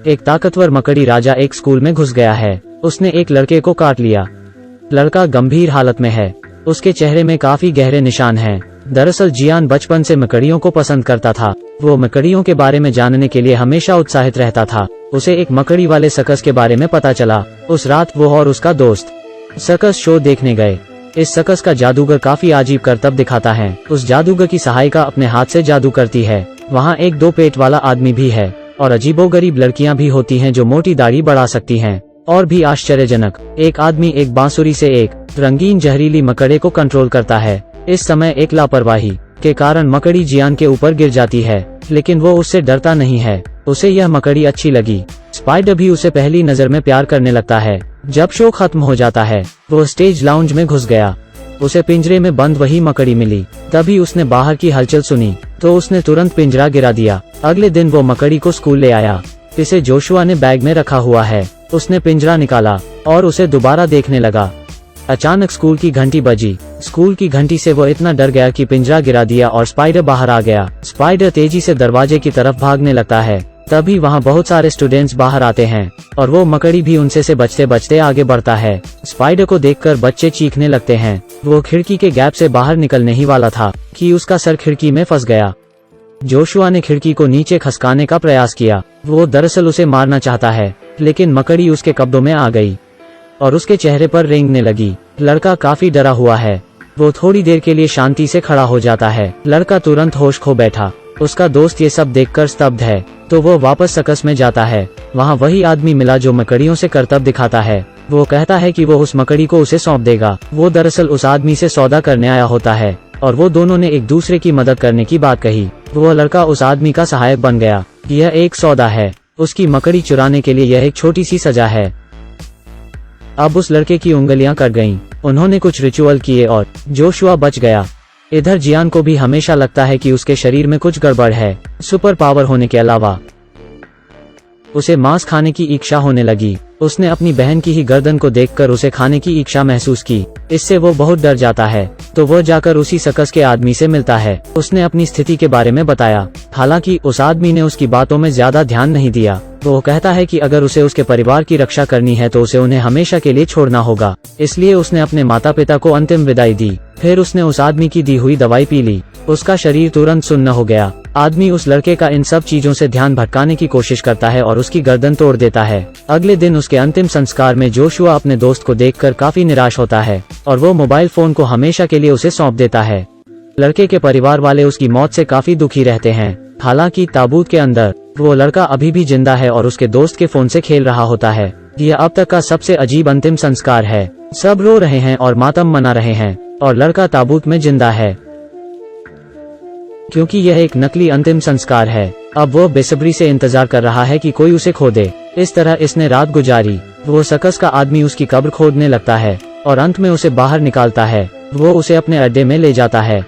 एक ताकतवर मकड़ी राजा एक स्कूल में घुस गया है। उसने एक लड़के को काट लिया। लड़का गंभीर हालत में है। उसके चेहरे में काफी गहरे निशान हैं। दरअसल जियान बचपन से मकड़ियों को पसंद करता था। वो मकड़ियों के बारे में जानने के लिए हमेशा उत्साहित रहता था। उसे एक मकड़ी वाले सर्कस के बारे में पता चला। उस रात वो और उसका दोस्त सर्कस शो देखने गए। इस सर्कस का जादूगर काफी अजीब करतब दिखाता है। उस जादूगर की सहायिका अपने हाथ से जादू करती है। वहाँ एक 2 पेट वाला आदमी भी है और अजीबोगरीब लड़कियां भी होती हैं जो मोटी दाढ़ी बढ़ा सकती हैं। और भी आश्चर्यजनक, एक आदमी एक बांसुरी से एक रंगीन जहरीली मकड़े को कंट्रोल करता है। इस समय एक लापरवाही के कारण मकड़ी जियान के ऊपर गिर जाती है, लेकिन वो उससे डरता नहीं है। उसे यह मकड़ी अच्छी लगी। स्पाइडर भी उसे पहली नजर में प्यार करने लगता है। जब शो खत्म हो जाता है वो स्टेज लाउंज में घुस गया। उसे पिंजरे में बंद वही मकड़ी मिली। तभी उसने बाहर की हलचल सुनी तो उसने तुरंत पिंजरा गिरा दिया। अगले दिन वो मकड़ी को स्कूल ले आया। इसे जोशुआ ने बैग में रखा हुआ है। उसने पिंजरा निकाला और उसे दोबारा देखने लगा। अचानक स्कूल की घंटी बजी। स्कूल की घंटी से वो इतना डर गया कि पिंजरा गिरा दिया और स्पाइडर बाहर आ गया। स्पाइडर तेजी से दरवाजे की तरफ भागने लगता है। तभी वहाँ बहुत सारे स्टूडेंट्स बाहर आते हैं और वो मकड़ी भी उनसे से बचते बचते आगे बढ़ता है। स्पाइडर को देखकर बच्चे चीखने लगते हैं। वो खिड़की के गैप से बाहर निकलने ही वाला था कि उसका सर खिड़की में फंस गया। जोशुआ ने खिड़की को नीचे खसकाने का प्रयास किया। वो दरअसल उसे मारना चाहता है, लेकिन मकड़ी उसके कब्जों में आ गई और उसके चेहरे पर रेंगने लगी। लड़का काफी डरा हुआ है। वो थोड़ी देर के लिए शांति से खड़ा हो जाता है। लड़का तुरंत होश खो बैठा। उसका दोस्त ये सब देखकर स्तब्ध है, तो वो वापस सर्कस में जाता है। वहाँ वही आदमी मिला जो मकड़ियों से करतब दिखाता है। वो कहता है कि वो उस मकड़ी को उसे सौंप देगा। वो दरअसल उस आदमी से सौदा करने आया होता है और वो दोनों ने एक दूसरे की मदद करने की बात कही। वो लड़का उस आदमी का सहायक बन गया। यह एक सौदा है। उसकी मकड़ी चुराने के लिए यह एक छोटी सी सजा है। अब उस लड़के की उंगलियां कट गईं। उन्होंने कुछ रिचुअल किए और जोशुआ बच गया। इधर जियान को भी हमेशा लगता है कि उसके शरीर में कुछ गड़बड़ है। सुपर पावर होने के अलावा उसे मांस खाने की इच्छा होने लगी। उसने अपनी बहन की ही गर्दन को देखकर उसे खाने की इच्छा महसूस की। इससे वो बहुत डर जाता है, तो वो जाकर उसी सर्कस के आदमी से मिलता है। उसने अपनी स्थिति के बारे में बताया। हालांकि उस आदमी ने उसकी बातों में ज्यादा ध्यान नहीं दिया। वो कहता है कि अगर उसे उसके परिवार की रक्षा करनी है तो उसे उन्हें हमेशा के लिए छोड़ना होगा। इसलिए उसने अपने माता पिता को अंतिम विदाई दी। फिर उसने उस आदमी की दी हुई दवाई पी ली। उसका शरीर तुरंत सुन्न हो गया। आदमी उस लड़के का इन सब चीजों से ध्यान भटकाने की कोशिश करता है और उसकी गर्दन तोड़ देता है। अगले दिन उसके अंतिम संस्कार में जोशुआ अपने दोस्त को देखकर काफी निराश होता है और वो मोबाइल फोन को हमेशा के लिए उसे सौंप देता है। लड़के के परिवार वाले उसकी मौत से काफी दुखी रहते हैं। हालांकि ताबूत के अंदर वो लड़का अभी भी जिंदा है और उसके दोस्त के फोन से खेल रहा होता है। यह अब तक का सबसे अजीब अंतिम संस्कार है। सब रो रहे हैं और मातम मना रहे हैं और लड़का ताबूत में जिंदा है। क्योंकि यह एक नकली अंतिम संस्कार है, अब वो बेसब्री से इंतजार कर रहा है कि कोई उसे खो दे। इस तरह इसने रात गुजारी। वो सर्कस का आदमी उसकी कब्र खोदने लगता है और अंत में उसे बाहर निकालता है। वो उसे अपने अड्डे में ले जाता है।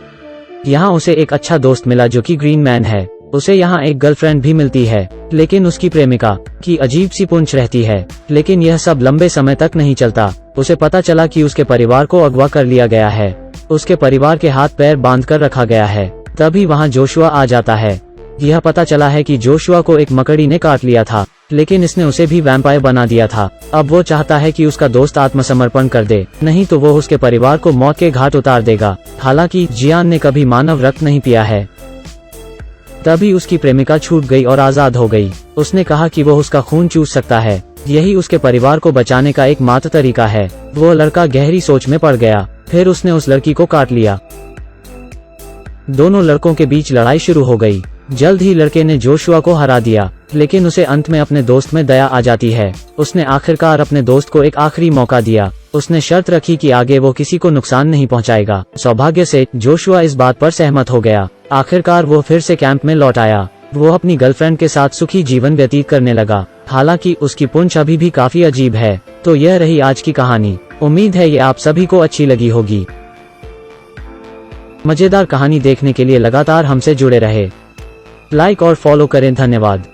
यहाँ उसे एक अच्छा दोस्त मिला जो कि ग्रीन मैन है। उसे यहाँ एक गर्लफ्रेंड भी मिलती है, लेकिन उसकी प्रेमिका की अजीब सी पूंछ रहती है। लेकिन यह सब लंबे समय तक नहीं चलता। उसे पता चला कि उसके परिवार को अगवा कर लिया गया है। उसके परिवार के हाथ पैर बांध कर रखा गया है। तभी वहाँ जोशुआ आ जाता है। यह पता चला है कि जोशुआ को एक मकड़ी ने काट लिया था, लेकिन इसने उसे भी वैम्पायर बना दिया था। अब वो चाहता है कि उसका दोस्त आत्मसमर्पण कर दे, नहीं तो वो उसके परिवार को मौत के घाट उतार देगा। हालांकि जियान ने कभी मानव रक्त नहीं पिया है। तभी उसकी प्रेमिका छूट गई और आजाद हो गई। उसने कहा कि वो उसका खून चूस सकता है। यही उसके परिवार को बचाने का एकमात्र तरीका है। वो लड़का गहरी सोच में पड़ गया। फिर उसने उस लड़की को काट लिया। दोनों लड़कों के बीच लड़ाई शुरू हो गई। जल्द ही लड़के ने जोशुआ को हरा दिया, लेकिन उसे अंत में अपने दोस्त में दया आ जाती है। उसने आखिरकार अपने दोस्त को एक आखिरी मौका दिया। उसने शर्त रखी कि आगे वो किसी को नुकसान नहीं पहुंचाएगा। सौभाग्य से जोशुआ इस बात पर सहमत हो गया। आखिरकार वो फिर से कैंप में लौट आया। वो अपनी गर्लफ्रेंड के साथ सुखी जीवन व्यतीत करने लगा। हालांकि उसकी पूंछ अभी भी काफी अजीब है। तो यह रही आज की कहानी। उम्मीद है ये आप सभी को अच्छी लगी होगी। मजेदार कहानी देखने के लिए लगातार हमसे जुड़े रहे। लाइक और फॉलो करें। धन्यवाद।